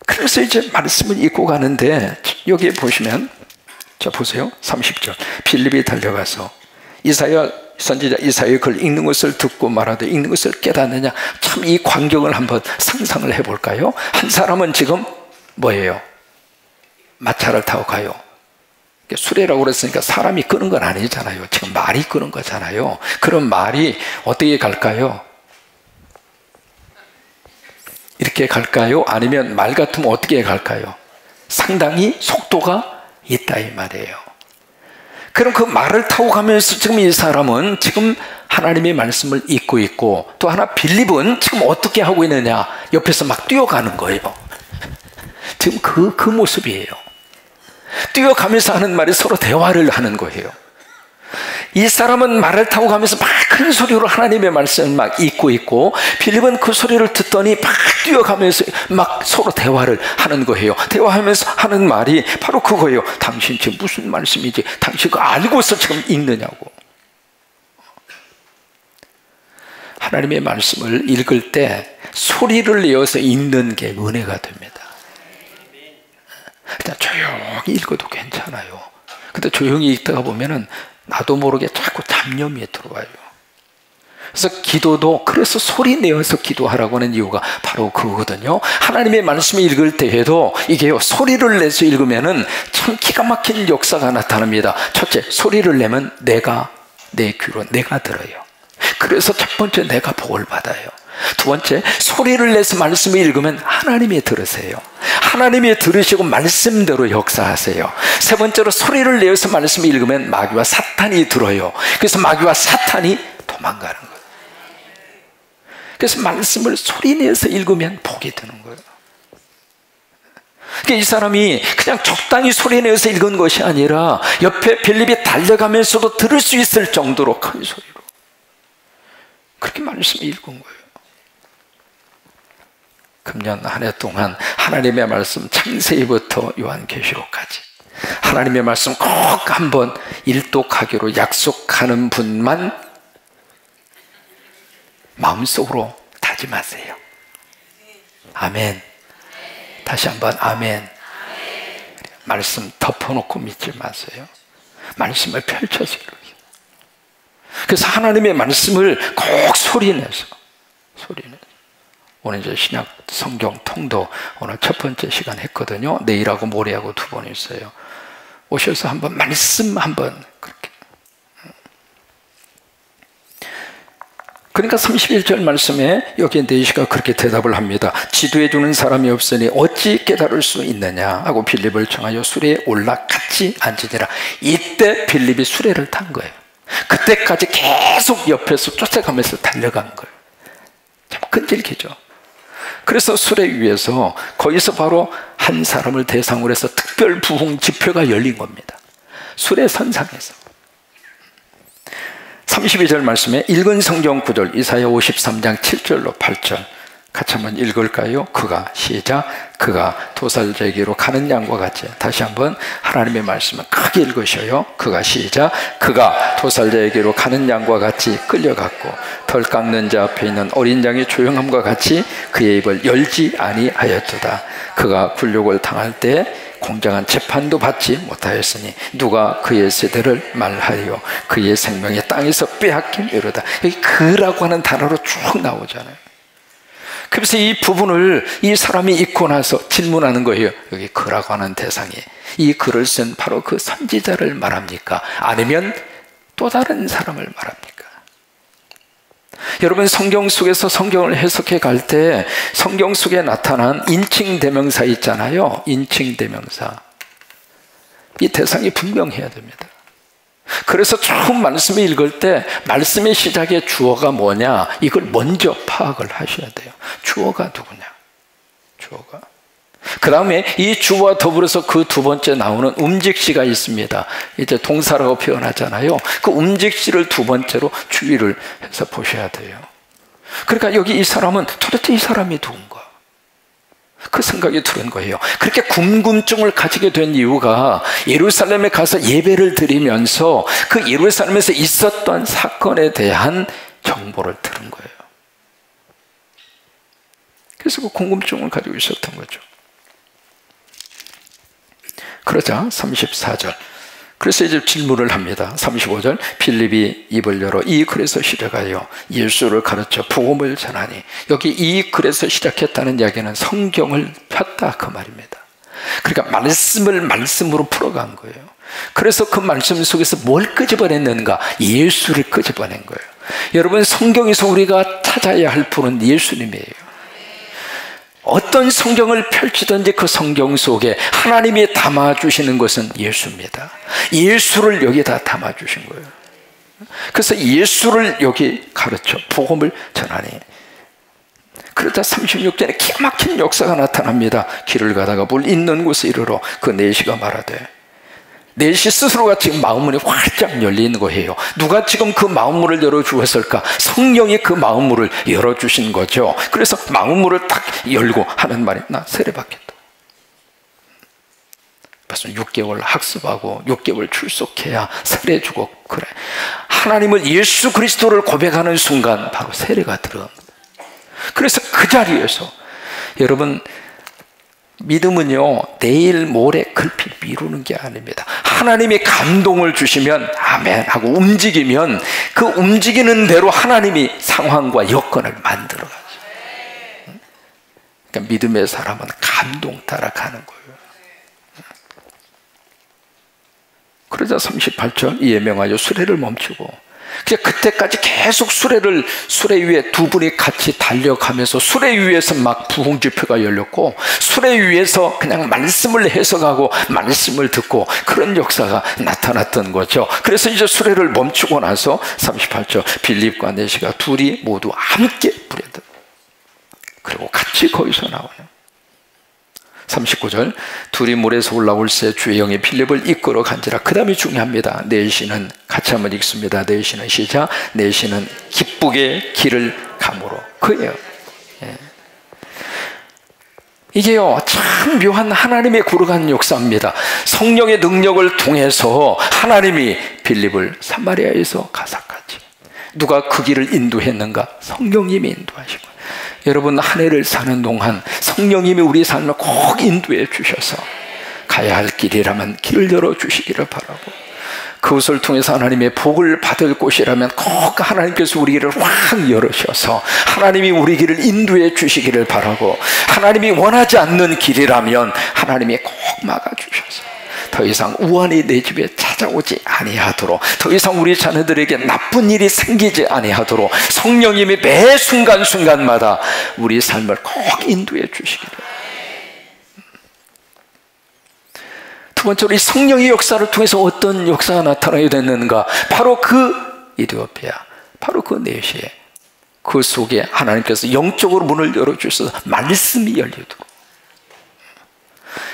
그래서 이제 말씀을 읽고 가는데 여기에 보시면, 자 보세요. 30절. 빌립이 달려가서 선지자 이사야의 글 읽는 것을 듣고 말하되 읽는 것을 깨닫느냐. 참 이 광경을 한번 상상을 해볼까요? 한 사람은 지금 뭐예요? 마차를 타고 가요. 수레라고 그랬으니까 사람이 끄는 건 아니잖아요. 지금 말이 끄는 거잖아요. 그럼 말이 어떻게 갈까요? 이렇게 갈까요? 아니면 말 같으면 어떻게 갈까요? 상당히 속도가 있다 이 말이에요. 그럼 그 말을 타고 가면서 지금 이 사람은 지금 하나님의 말씀을 읽고 있고, 또 하나 빌립은 지금 어떻게 하고 있느냐? 옆에서 막 뛰어가는 거예요. 지금 그 모습이에요. 뛰어가면서 하는 말이 서로 대화를 하는 거예요. 이 사람은 말을 타고 가면서 막 큰 소리로 하나님의 말씀을 막 읽고 있고, 빌립은 그 소리를 듣더니 막 뛰어가면서 막 서로 대화를 하는 거예요. 대화하면서 하는 말이 바로 그거예요. 당신 지금 무슨 말씀이지? 당신 그거 알고서 지금 읽느냐고. 하나님의 말씀을 읽을 때 소리를 내어서 읽는 게 은혜가 됩니다. 그냥 조용히 읽어도 괜찮아요. 근데 조용히 읽다가 보면은 나도 모르게 자꾸 잡념이 들어와요. 그래서 기도도 그래서 소리 내어서 기도하라고 하는 이유가 바로 그거거든요. 하나님의 말씀을 읽을 때에도 이게요, 소리를 내서 읽으면은 참 기가 막힌 역사가 나타납니다. 첫째, 소리를 내면 내 귀로 내가 들어요. 그래서 첫 번째 내가 복을 받아요. 두 번째, 소리를 내서 말씀을 읽으면 하나님이 들으세요. 하나님이 들으시고 말씀대로 역사하세요. 세 번째로, 소리를 내어서 말씀을 읽으면 마귀와 사탄이 들어요. 그래서 마귀와 사탄이 도망가는 거예요. 그래서 말씀을 소리 내서 읽으면 복이 되는 거예요. 그러니까 이 사람이 그냥 적당히 소리 내서 읽은 것이 아니라 옆에 빌립이 달려가면서도 들을 수 있을 정도로 큰 소리로 그렇게 말씀을 읽은 거예요. 금년 한 해 동안 하나님의 말씀 창세기부터 요한계시록까지 하나님의 말씀 꼭 한번 일독하기로 약속하는 분만 마음속으로 다짐하세요. 아멘. 다시 한번 아멘. 말씀 덮어놓고 믿지 마세요. 말씀을 펼쳐서 읽어요. 그래서 하나님의 말씀을 꼭 소리내서 오늘 이제 신약 성경 통도 오늘 첫 번째 시간 했거든요. 내일하고 모레하고 2번 있어요. 오셔서 한번 말씀 한번 그렇게. 그러니까 31절 말씀에 여기에 네시가 그렇게 대답을 합니다. 지도해 주는 사람이 없으니 어찌 깨달을 수 있느냐 하고 빌립을 청하여 수레에 올라 같이 앉으니라. 이때 빌립이 수레를 탄 거예요. 그때까지 계속 옆에서 쫓아가면서 달려간 거예요. 참 끈질기죠. 그래서 수레 위에서 거기서 바로 한 사람을 대상으로 해서 특별 부흥 집회가 열린 겁니다. 수레 선상에서. 32절 말씀에 읽은 성경 구절 이사야 53장 7절로 8절 같이 한번 읽을까요? 그가 시작. 그가 도살제기로 가는 양과 같이. 다시 한번 하나님의 말씀을 크게 읽으셔요. 그가 시작. 그가 도살제기로 가는 양과 같이 끌려갔고 덜 깎는 자 앞에 있는 어린 양의 조용함과 같이 그의 입을 열지 아니하였도다. 그가 굴욕을 당할 때 공정한 재판도 받지 못하였으니 누가 그의 세대를 말하리요. 그의 생명의 땅에서 빼앗김이로다. 여기 그라고 하는 단어로 쭉 나오잖아요. 그래서 이 부분을 이 사람이 읽고 나서 질문하는 거예요. 여기 그라고 하는 대상이 이 글을 쓴 바로 그 선지자를 말합니까? 아니면 또 다른 사람을 말합니까? 여러분, 성경 속에서 성경을 해석해 갈 때 성경 속에 나타난 인칭 대명사 있잖아요. 인칭 대명사. 이 대상이 분명해야 됩니다. 그래서 처음 말씀을 읽을 때 말씀의 시작에 주어가 뭐냐, 이걸 먼저 파악을 하셔야 돼요. 주어가 누구냐, 주어가. 그 다음에 이 주와 더불어서 그 두 번째 나오는 움직시가 있습니다. 이제 동사라고 표현하잖아요. 그 움직시를 두 번째로 주의를 해서 보셔야 돼요. 그러니까 여기 이 사람은 도대체 이 사람이 누군가, 그 생각이 드는 거예요. 그렇게 궁금증을 가지게 된 이유가 예루살렘에 가서 예배를 드리면서 그 예루살렘에서 있었던 사건에 대한 정보를 들은 거예요. 그래서 그 궁금증을 가지고 있었던 거죠. 그러자 34절, 그래서 이제 질문을 합니다. 35절, 빌립이 입을 열어 이 글에서 시작하여 예수를 가르쳐 복음을 전하니. 여기 이 글에서 시작했다는 이야기는 성경을 폈다 그 말입니다. 그러니까 말씀을 말씀으로 풀어간 거예요. 그래서 그 말씀 속에서 뭘 끄집어냈는가? 예수를 끄집어낸 거예요. 여러분, 성경에서 우리가 찾아야 할 분은 예수님이에요. 어떤 성경을 펼치든지 그 성경 속에 하나님이 담아주시는 것은 예수입니다. 예수를 여기다 담아주신 거예요. 그래서 예수를 여기 가르쳐 복음을 전하니. 그러다 36절에 기가 막힌 역사가 나타납니다. 길을 가다가 물 있는 곳에 이르러 그 네시가 말하되, 네시 스스로가 지금 마음문이 활짝 열리는 거예요. 누가 지금 그 마음문을 열어주었을까? 성령이 그 마음문을 열어주신 거죠. 그래서 마음문을 딱 열고 하는 말이, 나 세례받겠다. 벌써 6개월 학습하고 6개월 출석해야 세례 주고. 그래, 하나님을, 예수 그리스도를 고백하는 순간 바로 세례가 들어온 거예요. 그래서 그 자리에서 여러분, 믿음은요, 내일 모레 급히 미루는 게 아닙니다. 하나님이 감동을 주시면 아멘 하고 움직이면 그 움직이는 대로 하나님이 상황과 여건을 만들어가죠. 그러니까 믿음의 사람은 감동 따라 가는 거예요. 그러자 38절, 이에 명하여 수레를 멈추고. 그때까지 계속 수레 위에 두 분이 같이 달려가면서 수레 위에서 막 부흥 집회가 열렸고, 수레 위에서 그냥 말씀을 해석하고 말씀을 듣고 그런 역사가 나타났던 거죠. 그래서 이제 수레를 멈추고 나서 38절, 빌립과 네시가 둘이 모두 함께 부르다. 그리고 같이 거기서 나와요. 39절, 둘이 물에서 올라올새 주의 영이 빌립을 이끌어 간지라. 그 다음이 중요합니다. 네시는, 같이 한번 읽습니다. 네시는 시작. 네시는 기쁘게 길을 가므로. 그예요. 예. 이게요, 참 묘한 하나님의 구르간 역사입니다. 성령의 능력을 통해서 하나님이 빌립을 사마리아에서 가사까지. 누가 그 길을 인도했는가? 성령님이 인도하시고. 여러분, 한 해를 사는 동안 성령님이 우리 삶을 꼭 인도해 주셔서 가야 할 길이라면 길을 열어주시기를 바라고, 그것을 통해서 하나님의 복을 받을 곳이라면 꼭 하나님께서 우리 길을 확 열으셔서 하나님이 우리 길을 인도해 주시기를 바라고, 하나님이 원하지 않는 길이라면 하나님이 꼭 막아주셔서 더 이상 우환이 내 집에 찾아오지 아니하도록, 더 이상 우리 자녀들에게 나쁜 일이 생기지 아니하도록 성령님이 매 순간순간마다 우리 삶을 꼭 인도해 주시기를. 두 번째로 이 성령의 역사를 통해서 어떤 역사가 나타나게 됐는가? 바로 그 이디오피아, 바로 그 내시에, 그 속에 하나님께서 영적으로 문을 열어주셔서 말씀이 열리도록,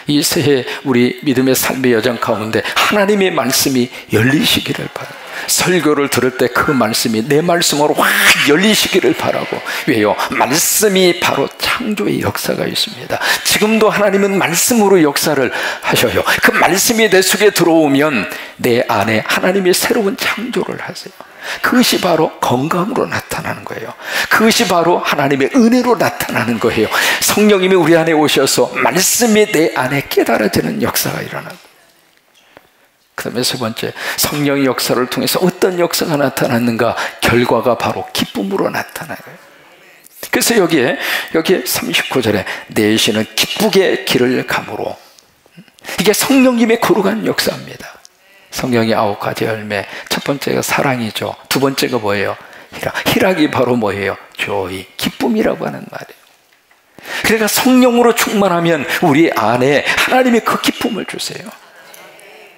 이 새해 우리 믿음의 삶의 여정 가운데 하나님의 말씀이 열리시기를 바랍니다. 설교를 들을 때 그 말씀이 내 말씀으로 확 열리시기를 바라고. 왜요? 말씀이 바로 창조의 역사가 있습니다. 지금도 하나님은 말씀으로 역사를 하셔요. 그 말씀이 내 속에 들어오면 내 안에 하나님의 새로운 창조를 하세요. 그것이 바로 건강으로 나타나는 거예요. 그것이 바로 하나님의 은혜로 나타나는 거예요. 성령님이 우리 안에 오셔서 말씀이 내 안에 깨달아지는 역사가 일어나고, 그 다음에 세 번째, 성령의 역사를 통해서 어떤 역사가 나타났는가? 결과가 바로 기쁨으로 나타나요. 그래서 여기에 39절에 내시는 기쁘게 길을 가므로, 이게 성령님의 거룩한 역사입니다. 성령의 9가지 열매, 첫 번째가 사랑이죠. 두 번째가 뭐예요? 희락이 바로 뭐예요? joy, 기쁨이라고 하는 말이에요. 그러니까 성령으로 충만하면 우리 안에 하나님의 그 기쁨을 주세요.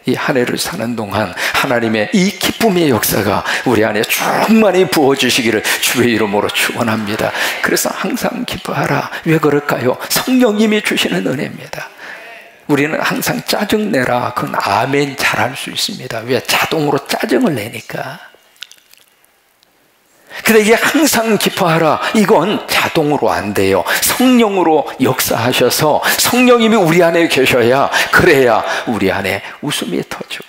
이 한 해를 사는 동안 하나님의 이 기쁨의 역사가 우리 안에 충만히 부어주시기를 주의 이름으로 축원합니다. 그래서 항상 기뻐하라. 왜 그럴까요? 성령님이 주시는 은혜입니다. 우리는 항상 짜증내라, 그건 아멘 잘할 수 있습니다. 왜? 자동으로 짜증을 내니까. 근데 이게 항상 기뻐하라, 이건 자동으로 안 돼요. 성령으로 역사하셔서 성령님이 우리 안에 계셔야, 그래야 우리 안에 웃음이 터지고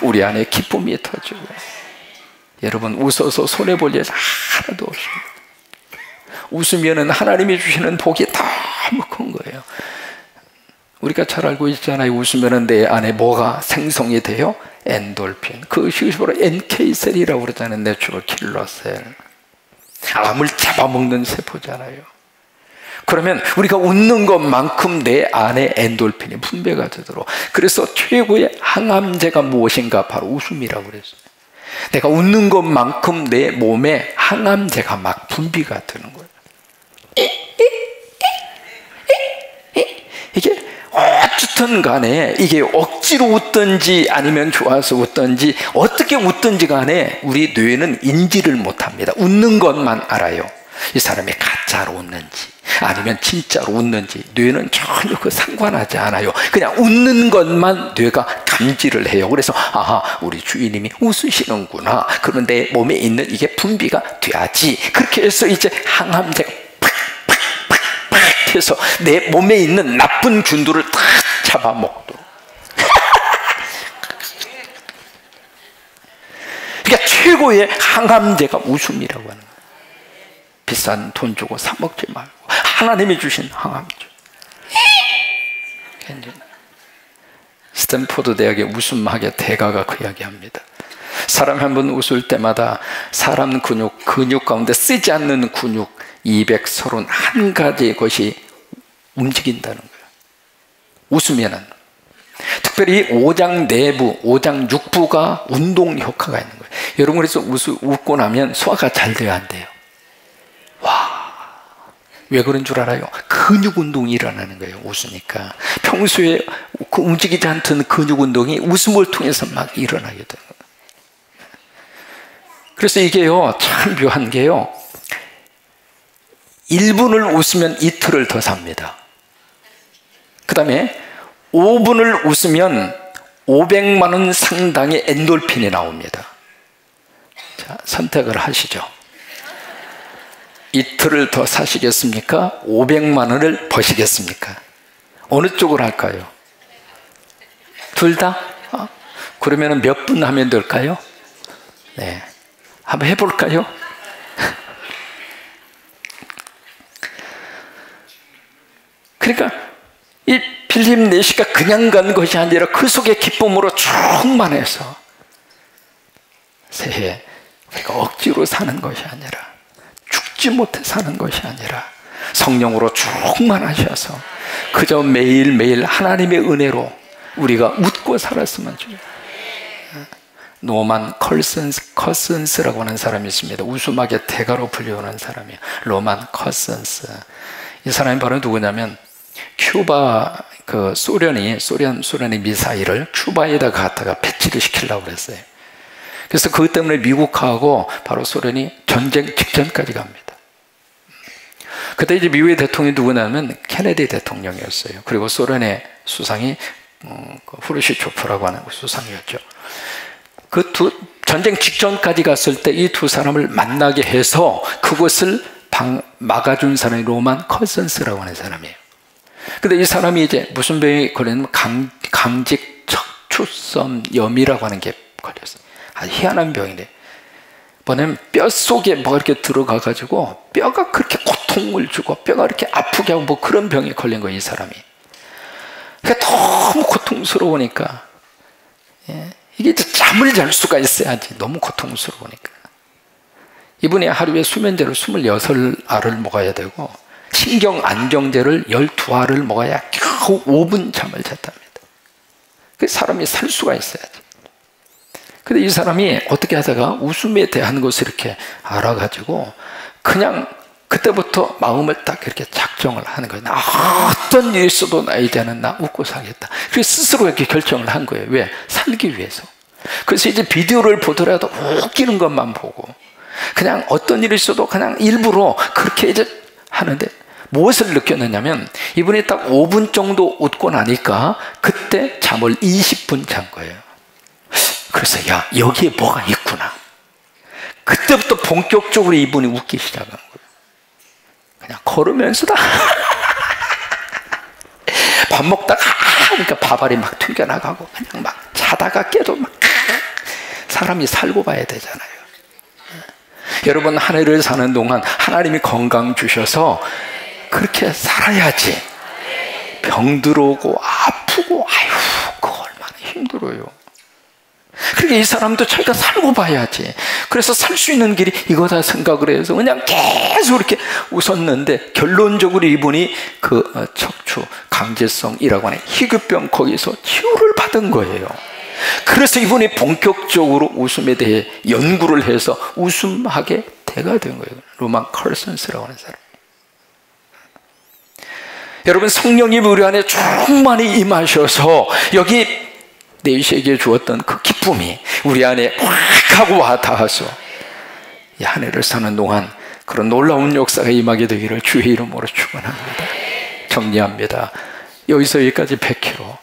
우리 안에 기쁨이 터지고. 여러분, 웃어서 손해볼 일 하나도 없습니다. 웃으면 하나님이 주시는 복이 너무 큰 거예요. 우리가 잘 알고 있잖아요. 웃으면 내 안에 뭐가 생성이 돼요? 엔돌핀. 그것이 바로 NK셀이라고 그러잖아요. 내추럴 킬러셀. 암을 잡아먹는 세포잖아요. 그러면 우리가 웃는 것만큼 내 안에 엔돌핀이 분배가 되도록. 그래서 최고의 항암제가 무엇인가? 바로 웃음이라고 그랬어요. 내가 웃는 것만큼 내 몸에 항암제가 막 분비가 되는 거예요. 이게 어쨌든 간에 이게 억지로 웃든지 아니면 좋아서 웃든지 어떻게 웃든지 간에 우리 뇌는 인지를 못합니다. 웃는 것만 알아요. 이 사람이 가짜로 웃는지 아니면 진짜로 웃는지 뇌는 전혀 그 상관하지 않아요. 그냥 웃는 것만 뇌가 감지를 해요. 그래서 아하, 우리 주인님이 웃으시는구나. 그럼 내 몸에 있는 이게 분비가 돼야지. 그렇게 해서 이제 항암제가 해서 내 몸에 있는 나쁜 균들을 다 잡아먹도록. 그러니까 최고의 항암제가 웃음이라고 하는 거예요. 비싼 돈 주고 사 먹지 말고 하나님이 주신 항암제. 스탠포드 대학의 웃음학의 대가가 그 이야기합니다. 사람이 한 번 웃을 때마다 사람 근육 가운데 쓰지 않는 근육 231가지의 것이 움직인다는 거예요. 웃으면은. 특별히 오장 내부, 오장 육부가 운동 효과가 있는 거예요. 여러분, 그래서 웃고 나면 소화가 잘 돼야 안 돼요. 와, 왜 그런 줄 알아요? 근육 운동이 일어나는 거예요. 웃으니까. 평소에 그 움직이지 않던 근육 운동이 웃음을 통해서 막 일어나게 되는 거예요. 그래서 이게요, 참 묘한 게요, 1분을 웃으면 이틀을 더 삽니다. 그 다음에 5분을 웃으면 500만 원 상당의 엔돌핀이 나옵니다. 자, 선택을 하시죠. 이틀을 더 사시겠습니까? 500만 원을 버시겠습니까? 어느 쪽을 할까요? 둘 다? 그러면 몇 분 하면 될까요? 네, 한번 해볼까요? 그러니까 이 필립 내시가 그냥 간 것이 아니라 그 속에 기쁨으로 충만해서 새해 우리가 억지로 사는 것이 아니라, 죽지 못해 사는 것이 아니라 성령으로 충만하셔서 그저 매일매일 하나님의 은혜로 우리가 웃고 살았으면 좋겠어요. 노만 커슨스라고 하는 사람이 있습니다. 웃음하게 대가로 불리우는 사람이에요. 로만 커슨스. 이 사람이 바로 누구냐면 큐바 소련이 미사일을 큐바에다 갖다가 배치를 시키려고 그랬어요. 그래서 그것 때문에 미국하고 바로 소련이 전쟁 직전까지 갑니다. 그때 이제 미국의 대통령이 누구냐면 케네디 대통령이었어요. 그리고 소련의 수상이 후르시초프라고 하는 수상이었죠. 전쟁 직전까지 갔을 때 이 두 사람을 만나게 해서 그것을 막아준 사람이 로만 커슨스라고 하는 사람이에요. 근데 이 사람이 이제 무슨 병이 걸렸냐면 강직 척추섬염이라고 하는 게 걸렸어요. 아주 희한한 병이래. 뭐냐면 뼈 속에 뭐가 이렇게 들어가가지고 뼈가 그렇게 고통을 주고 뼈가 이렇게 아프게 하고 뭐 그런 병에 걸린 거예요, 이 사람이. 그러니까 너무 고통스러우니까, 이게 이제 잠을 잘 수가 있어야지. 너무 고통스러우니까. 이분이 하루에 수면제를 26알을 먹어야 되고, 신경 안정제를 12알을 먹어야 겨우 5분 잠을 잤답니다. 그 사람이 살 수가 있어야지. 근데 이 사람이 어떻게 하다가 웃음에 대한 것을 이렇게 알아가지고, 그냥 그때부터 마음을 딱 이렇게 작정을 하는 거예요. 어떤 일이 있어도 나 이제는 나 웃고 살겠다. 그래서 스스로 이렇게 결정을 한 거예요. 왜? 살기 위해서. 그래서 이제 비디오를 보더라도 웃기는 것만 보고, 그냥 어떤 일이 있어도 그냥 일부러 그렇게 이제 하는데, 무엇을 느꼈느냐면 이분이 딱 5분 정도 웃고 나니까 그때 잠을 20분 잔 거예요. 그래서 야, 여기에 뭐가 있구나. 그때부터 본격적으로 이분이 웃기 시작한 거예요. 그냥 걸으면서다. 밥 먹다가 그러니까 밥알이 막 튕겨나가고, 그냥 막 자다가 깨도 막 사람이 살고 봐야 되잖아요. 여러분, 한 해를 사는 동안 하나님이 건강 주셔서 그렇게 살아야지. 병 들어오고 아프고 그거 얼마나 힘들어요. 그러니까 이 사람도 자기가 살고 봐야지. 그래서 살 수 있는 길이 이거다 생각을 해서 그냥 계속 이렇게 웃었는데, 결론적으로 이분이 척추 강제성이라고 하는 희귀병 거기서 치유를 받은 거예요. 그래서 이분이 본격적으로 웃음에 대해 연구를 해서 웃음하게 대가 된 거예요. 로만 커슨스라고 하는 사람. 여러분, 성령님이 우리 안에 충만히 임하셔서 여기 내시에게 주었던 그 기쁨이 우리 안에 확 하고 와 닿아서 이 한 해를 사는 동안 그런 놀라운 역사가 임하게 되기를 주의 이름으로 축원합니다. 정리합니다. 여기서 여기까지 100km.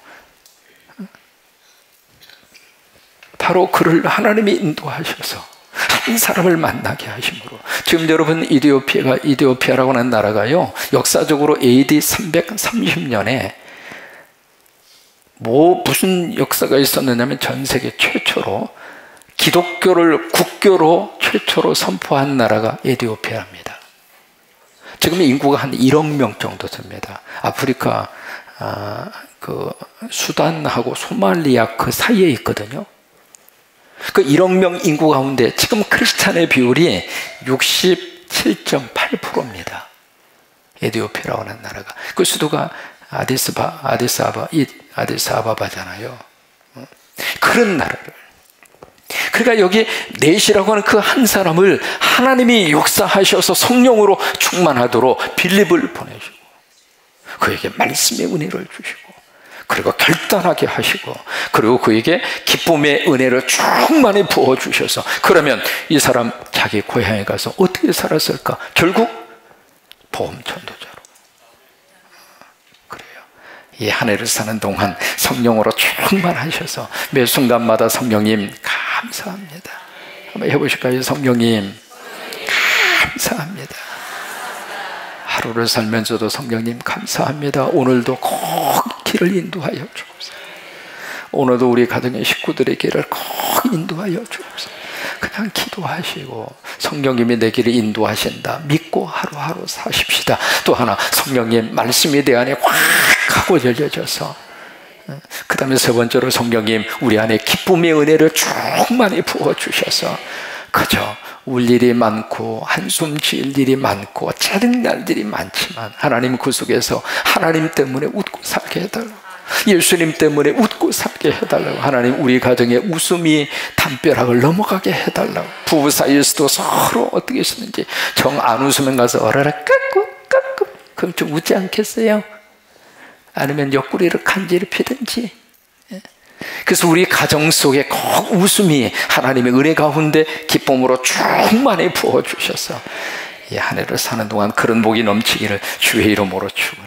바로 그를 하나님이 인도하셔서 한 사람을 만나게 하심으로, 지금 여러분 이디오피아라고 하는 나라가요, 역사적으로 AD 330년에 무슨 역사가 있었느냐면 전 세계 최초로 기독교를 국교로 최초로 선포한 나라가 에티오피아입니다. 지금 인구가 한 1억 명 정도 됩니다. 아프리카 수단하고 소말리아 그 사이에 있거든요. 그 1억 명 인구 가운데 지금 크리스찬의 비율이 67.8%입니다. 에티오피아라고 하는 나라가. 그 수도가 아디스아바바잖아요. 그런 나라를. 그러니까 여기 넷이라고 하는 그 한 사람을 하나님이 역사하셔서 성령으로 충만하도록 빌립을 보내시고, 그에게 말씀의 은혜를 주시고, 그리고 결단하게 하시고, 그리고 그에게 기쁨의 은혜를 충만히 부어주셔서, 그러면 이 사람 자기 고향에 가서 어떻게 살았을까? 결국 보험 전도자로. 그래요. 이 한 해를 사는 동안 성령으로 충만하셔서 매 순간마다 성령님 감사합니다. 한번 해보실까요? 성령님 감사합니다. 하루를 살면서도 성령님 감사합니다. 오늘도 꼭 길을 인도하여 주옵소서. 오늘도 우리 가정의 식구들의 길을 꼭 인도하여 주옵소서. 그냥 기도하시고 성령님이 내 길을 인도하신다 믿고 하루하루 사십시다. 또 하나, 성령님 말씀이 내 안에 확 하고 열려져서, 그 다음에 세 번째로 성령님 우리 안에 기쁨의 은혜를 충만히 부어주셔서 그저 울 일이 많고 한숨 지을 일이 많고 짜증날 일이 많지만 하나님 그 속에서 하나님 때문에 웃고 살게 해달라고. 예수님 때문에 웃고 살게 해달라고. 하나님, 우리 가정에 웃음이 담벼락을 넘어가게 해달라고. 부부 사이에서도 서로 어떻게 하시는지 정 안 웃으면 가서 어라라 까꿍 그럼 좀 웃지 않겠어요? 아니면 옆구리를 간지럽히든지. 그래서 우리 가정 속에 꼭 웃음이 하나님의 은혜 가운데 기쁨으로 충만히 부어주셔서 이 한 해를 사는 동안 그런 복이 넘치기를 주의 이름으로 축원합니다.